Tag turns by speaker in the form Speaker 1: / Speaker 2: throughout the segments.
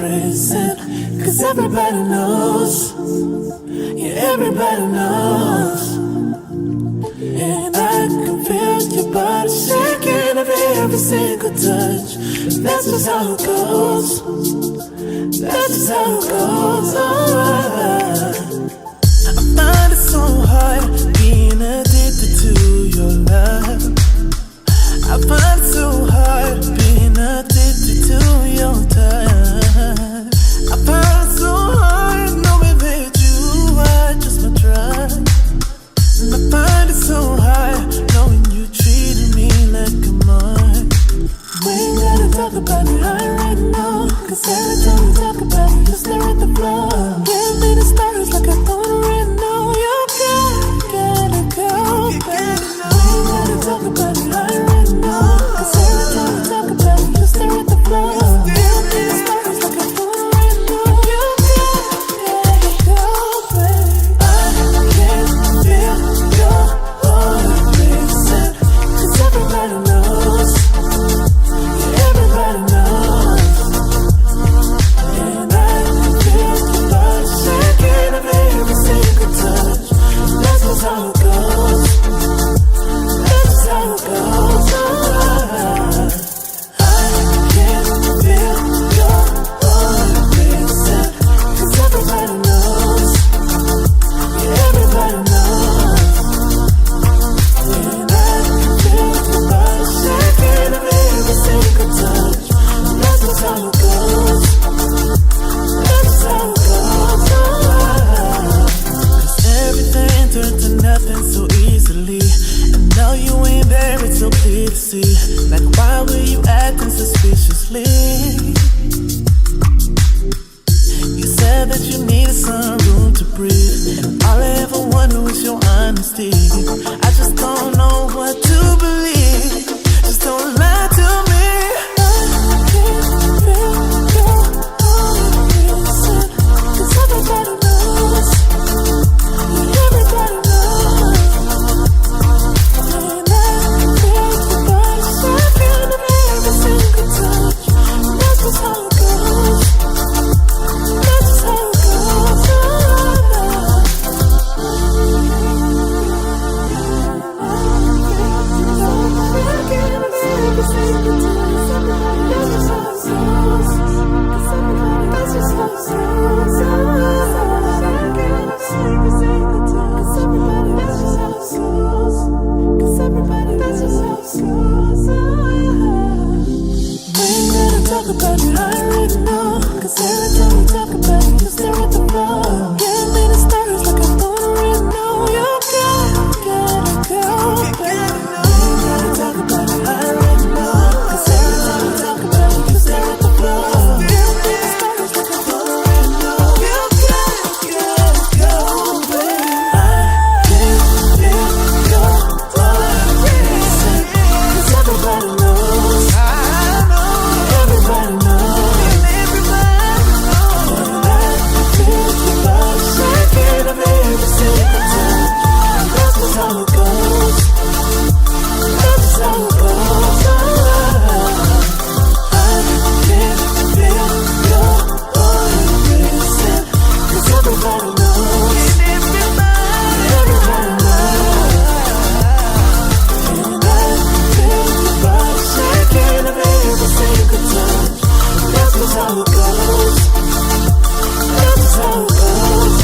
Speaker 1: present. Cause everybody knows, yeah, everybody knows. And I can feel your body shaking of every single touch. That's just how it goes. That's just how it goes. I find it so hard being addicted to your love. I find it so hard being addicted to your touch. I find it so hard knowing that you are just my drug. And I find it so hard knowing you treated me like a mark. We ain't gotta talk about it right now. Cause every time we talk about it, you stare at the floor. Give me the stars like I don't already know. You gotta go back. We ain't gotta talk about it right now. Cause every time we talk about it, you stare at the floor. Give me the stars like I don't already know. You gotta go back. I can feel your heart racing. Cause everybody knows. Yeah, everybody knows. And I can feel your body shaking of every single touch. That's just how it goes. That's just how it goes. I can feel your heart racing. Cause everybody knows. Yeah, everybody knows. And I can feel your body shaking of every single touch. That's just how it goes. That's just how it goes. Cause everything turned to nothing so easily. And now you ain't there, it's so clear to see. Like why were you acting suspiciously? You said that you needed some room to breathe. And all I ever wanted was your honesty. I just don't know what to believe. Just don't lie to me. I can feel your heart racing. Cause everybody knows. Yeah, everybody knows. And I can feel your body shaking of every single touch. That's just how it goes. That's just how it goes. Talk about it right now. Cause every time we talk about it, you stare at the floor. Give me the stars like I don't already know. You gotta go back. We ain't gotta talk about it right now. Cause every time we talk about it, you stare at the floor. Give me the stars like I don't already know. You gotta go back. I can feel your heart racing. Cause everybody knows. Everybody knows. Everybody knows. And I can feel your body shaking of every single touch. That's just how it goes. That's just how it goes. I can feel your heart racing. Cause everybody knows. Everybody knows. And I can feel your body shaking of every single touch. That's just how it goes. That's just how it goes.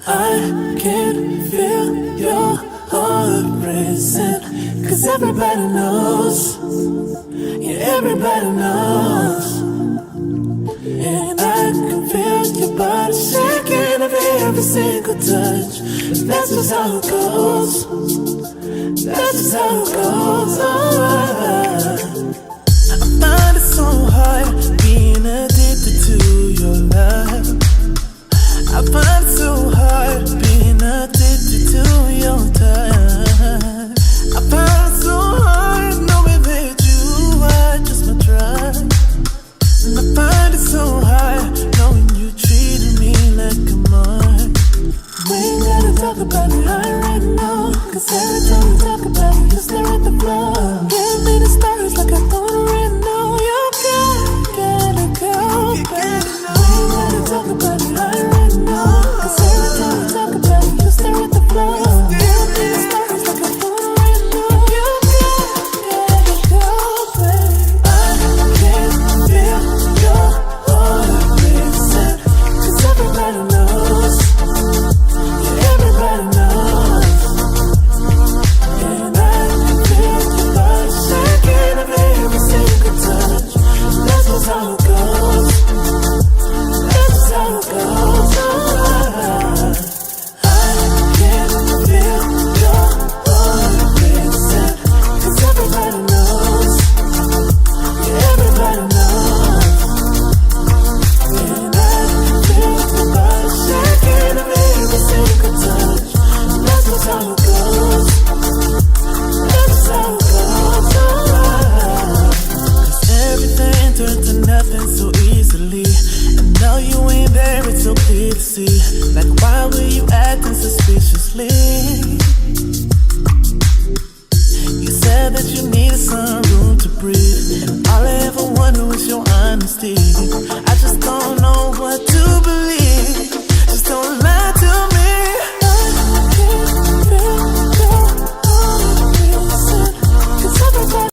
Speaker 1: I can feel your heart racing. Cause everybody knows. Yeah, everybody knows. And I can feel your body shaking of every single touch. That's just how it goes. That's just how it goes. I find it so hard being addicted to your love. I find it so hard.